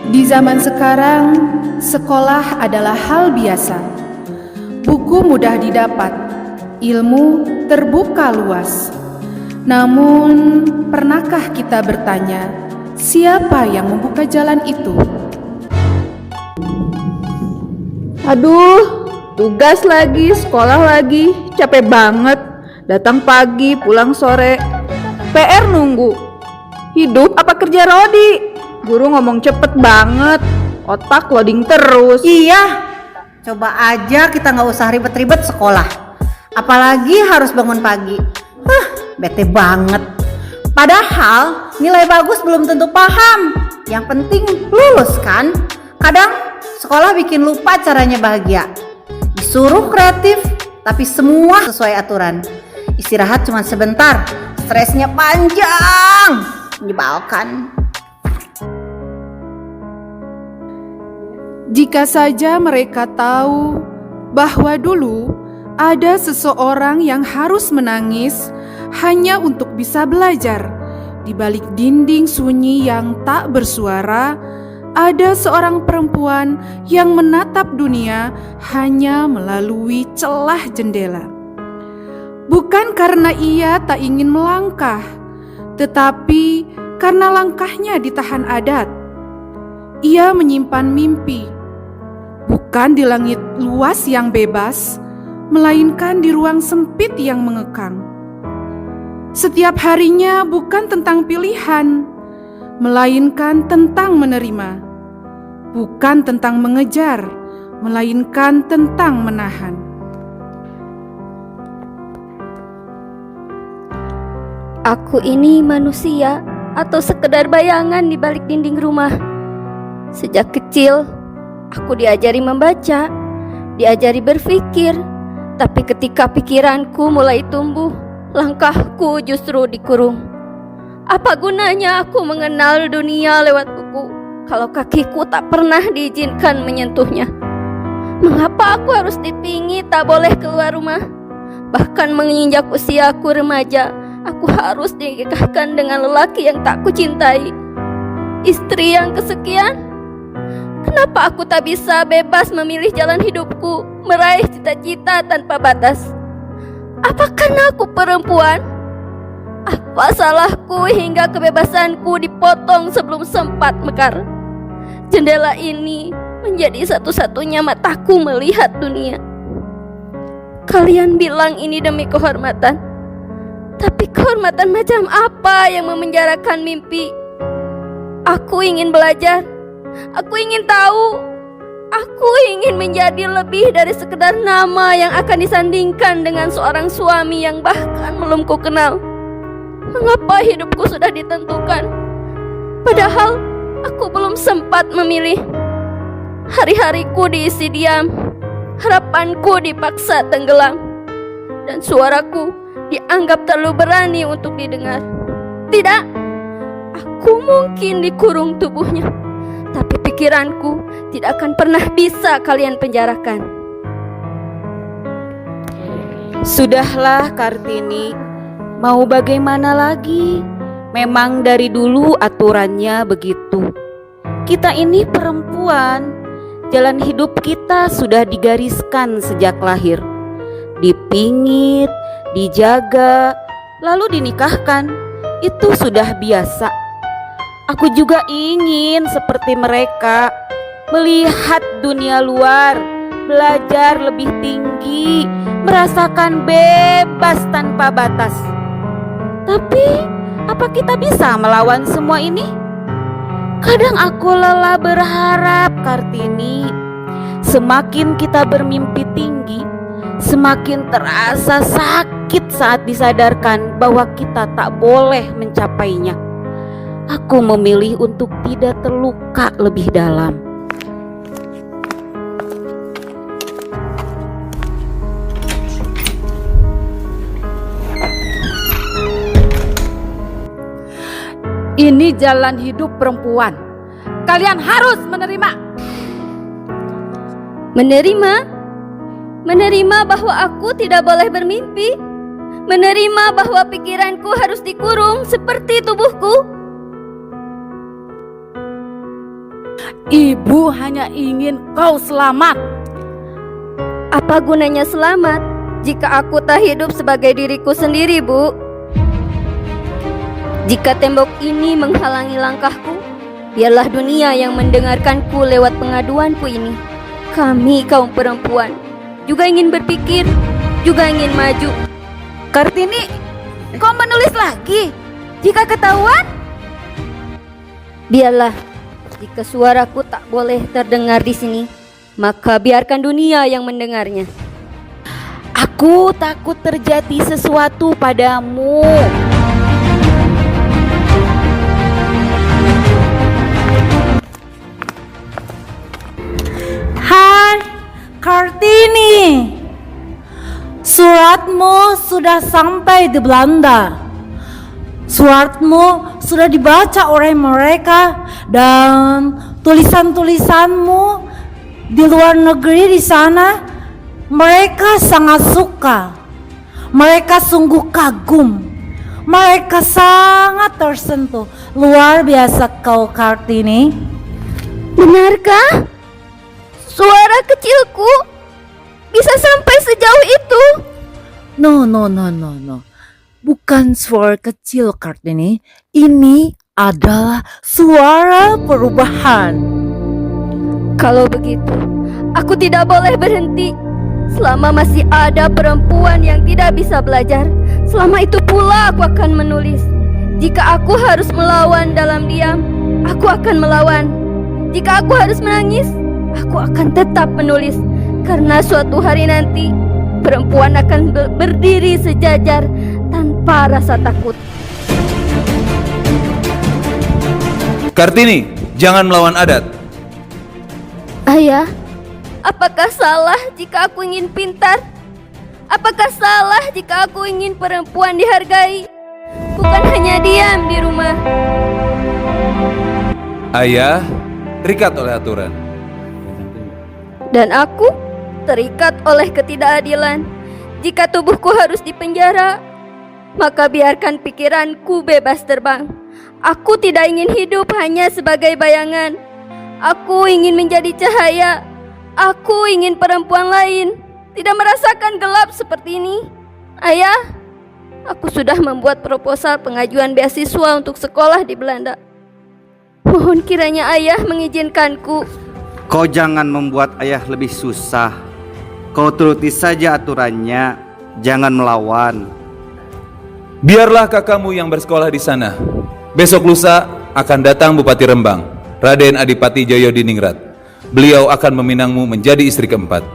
Di zaman sekarang, sekolah adalah hal biasa. Buku mudah didapat, ilmu terbuka luas. Namun, pernahkah kita bertanya, siapa yang membuka jalan itu? Aduh, tugas lagi, sekolah lagi, capek banget. Datang pagi, pulang sore. PR nunggu. Hidup apa kerja Rodi? Guru ngomong cepet banget. Otak loading terus. Iya, coba aja kita nggak usah ribet-ribet sekolah. Apalagi harus bangun pagi. Bete banget. Padahal nilai bagus belum tentu paham. Yang penting lulus kan? Kadang sekolah bikin lupa caranya bahagia. Disuruh kreatif, tapi semua sesuai aturan. Istirahat cuma sebentar, stresnya panjang, menyebalkan. Jika saja mereka tahu bahwa dulu ada seseorang yang harus menangis hanya untuk bisa belajar. Di balik dinding sunyi yang tak bersuara, ada seorang perempuan yang menatap dunia hanya melalui celah jendela. Bukan karena ia tak ingin melangkah, tetapi karena langkahnya ditahan adat. Ia menyimpan mimpi, bukan di langit luas yang bebas, melainkan di ruang sempit yang mengekang. Setiap harinya bukan tentang pilihan, melainkan tentang menerima. Bukan tentang mengejar, melainkan tentang menahan. Aku ini manusia atau sekedar bayangan di balik dinding rumah. Sejak kecil, aku diajari membaca, diajari berpikir. Tapi ketika pikiranku mulai tumbuh, langkahku justru dikurung. Apa gunanya aku mengenal dunia lewat buku kalau kakiku tak pernah diizinkan menyentuhnya? Mengapa aku harus dipingi tak boleh keluar rumah? Bahkan menginjak usiaku remaja, aku harus dinikahkan dengan lelaki yang tak kucintai. Istri yang kesekian? Kenapa aku tak bisa bebas memilih jalan hidupku, meraih cita-cita tanpa batas? Apa karena aku perempuan? Apa salahku hingga kebebasanku dipotong sebelum sempat mekar? Jendela ini menjadi satu-satunya mataku melihat dunia. Kalian bilang ini demi kehormatan. Tapi kehormatan macam apa yang memenjarakan mimpi? Aku ingin belajar. Aku ingin tahu. Aku ingin menjadi lebih dari sekedar nama yang akan disandingkan dengan seorang suami yang bahkan belum ku kenal. Mengapa hidupku sudah ditentukan? Padahal aku belum sempat memilih. Hari-hariku diisi diam. Harapanku dipaksa tenggelam. Dan suaraku dianggap terlalu berani untuk didengar. Tidak, aku mungkin dikurung tubuhnya, tapi pikiranku tidak akan pernah bisa kalian penjarakan. Sudahlah Kartini, mau bagaimana lagi? Memang dari dulu aturannya begitu. Kita ini perempuan, jalan hidup kita sudah digariskan sejak lahir. Dipingit, dijaga, lalu dinikahkan. Itu sudah biasa. Aku juga ingin seperti mereka, melihat dunia luar, belajar lebih tinggi, merasakan bebas tanpa batas. Tapi, apa kita bisa melawan semua ini? Kadang aku lelah berharap, Kartini. Semakin kita bermimpi tinggi, semakin terasa sakit saat disadarkan bahwa kita tak boleh mencapainya. Aku memilih untuk tidak terluka lebih dalam. Ini jalan hidup perempuan. Kalian harus menerima. Menerima? Menerima bahwa aku tidak boleh bermimpi? Menerima bahwa pikiranku harus dikurung seperti tubuhku? Ibu hanya ingin kau selamat. Apa gunanya selamat jika aku tak hidup sebagai diriku sendiri, Bu? Jika tembok ini menghalangi langkahku, biarlah dunia yang mendengarkanku lewat pengaduanku ini. Kami kaum perempuan juga ingin berpikir, juga ingin maju. Kartini, kau menulis lagi? Jika ketahuan? Biarlah, jika suaraku tak boleh terdengar di sini, maka biarkan dunia yang mendengarnya. Aku takut terjadi sesuatu padamu. Hai, Kartini. Suratmu sudah sampai di Belanda. Suratmu sudah dibaca oleh mereka dan tulisan-tulisanmu di luar negeri di sana mereka sangat suka. Mereka sungguh kagum. Mereka sangat tersentuh. Luar biasa kau, Kartini. Benarkah? Suara kecilku bisa sampai sejauh itu? No. Bukan suara kecil, Kartini. Ini adalah suara perubahan. Kalau begitu, aku tidak boleh berhenti. Selama masih ada perempuan yang tidak bisa belajar, selama itu pula aku akan menulis. Jika aku harus melawan dalam diam, aku akan melawan. Jika aku harus menangis, aku akan tetap menulis. Karena suatu hari nanti, perempuan akan berdiri sejajar tanpa rasa takut. Kartini, jangan melawan adat. Ayah, apakah salah jika aku ingin pintar? Apakah salah jika aku ingin perempuan dihargai? Bukan hanya diam di rumah. Ayah terikat oleh aturan. Dan aku terikat oleh ketidakadilan. Jika tubuhku harus dipenjara, maka biarkan pikiranku bebas terbang. Aku tidak ingin hidup hanya sebagai bayangan. Aku ingin menjadi cahaya. Aku ingin perempuan lain tidak merasakan gelap seperti ini. Ayah, aku sudah membuat proposal pengajuan beasiswa untuk sekolah di Belanda. Mohon kiranya ayah mengizinkanku. Kau jangan membuat ayah lebih susah. Kau turuti saja aturannya, jangan melawan. Biarlah kakakmu yang bersekolah di sana. Besok lusa akan datang Bupati Rembang, Raden Adipati Jayodiningrat. Beliau akan meminangmu menjadi istri keempat.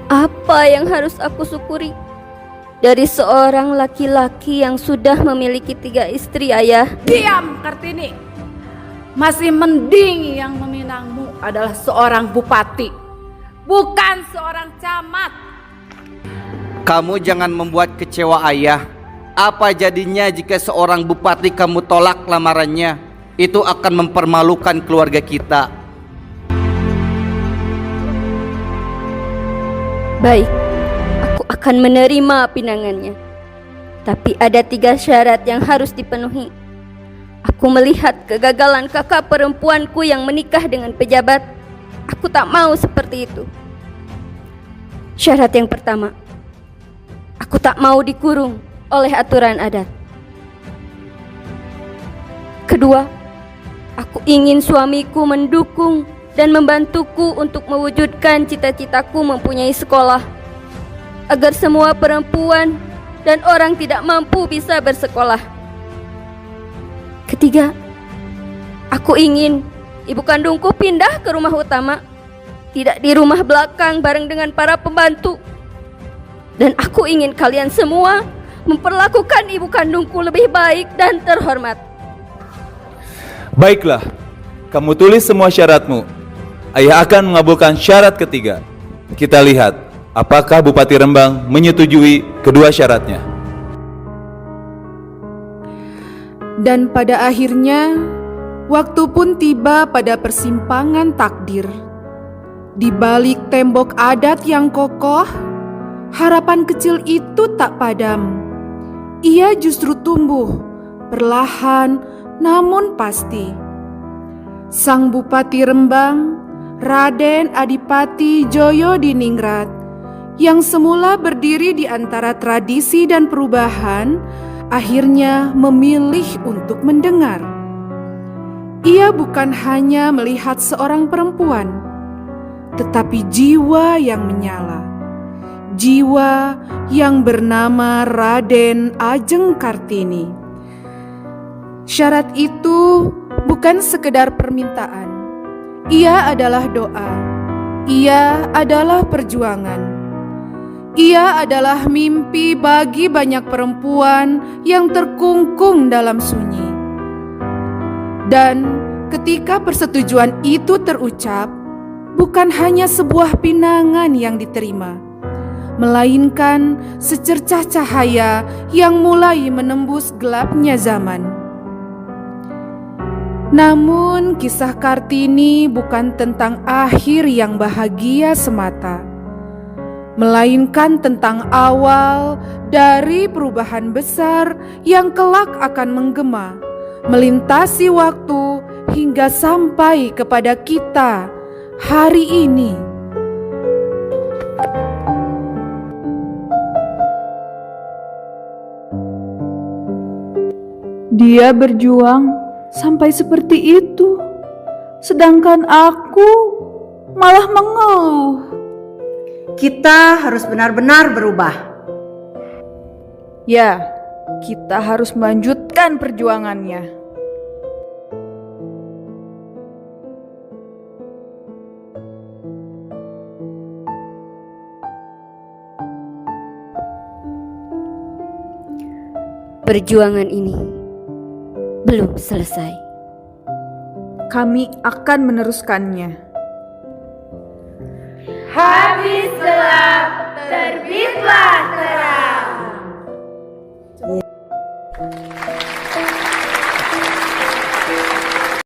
Apa yang harus aku syukuri dari seorang laki-laki yang sudah memiliki 3 istri, ayah? Diam, Kartini. Masih mending yang meminangmu adalah seorang bupati, bukan seorang camat. Kamu jangan membuat kecewa ayah. Apa jadinya jika seorang bupati kamu tolak lamarannya? Itu akan mempermalukan keluarga kita. Baik, aku akan menerima pinangannya. Tapi ada 3 syarat yang harus dipenuhi. Aku melihat kegagalan kakak perempuanku yang menikah dengan pejabat. Aku tak mau seperti itu. Syarat yang pertama, aku tak mau dikurung oleh aturan adat. Kedua, aku ingin suamiku mendukung dan membantuku untuk mewujudkan cita-citaku mempunyai sekolah, agar semua perempuan dan orang tidak mampu bisa bersekolah. Ketiga, aku ingin ibu kandungku pindah ke rumah utama, tidak di rumah belakang bareng dengan para pembantu. Dan aku ingin kalian semua memperlakukan ibu kandungku lebih baik dan terhormat. Baiklah, kamu tulis semua syaratmu. Ayah akan mengabulkan syarat ketiga. Kita lihat apakah Bupati Rembang menyetujui kedua syaratnya. Dan pada akhirnya, waktu pun tiba pada persimpangan takdir. Di balik tembok adat yang kokoh, harapan kecil itu tak padam. Ia justru tumbuh, perlahan namun pasti. Sang Bupati Rembang, Raden Adipati Djoyo-Diningrat, yang semula berdiri di antara tradisi dan perubahan, akhirnya memilih untuk mendengar. Ia bukan hanya melihat seorang perempuan, tetapi jiwa yang menyala. Jiwa yang bernama Raden Ajeng Kartini. Syarat itu bukan sekedar permintaan. Ia adalah doa. Ia adalah perjuangan. Ia adalah mimpi bagi banyak perempuan yang terkungkung dalam sunyi. Dan ketika persetujuan itu terucap, bukan hanya sebuah pinangan yang diterima, melainkan secercah cahaya yang mulai menembus gelapnya zaman. Namun kisah Kartini bukan tentang akhir yang bahagia semata, melainkan tentang awal dari perubahan besar yang kelak akan menggema, melintasi waktu hingga sampai kepada kita hari ini. Dia berjuang sampai seperti itu, sedangkan aku malah mengeluh. Kita harus benar-benar berubah. Ya, kita harus melanjutkan perjuangannya. Perjuangan ini belum selesai. Kami akan meneruskannya. Habis gelap terbit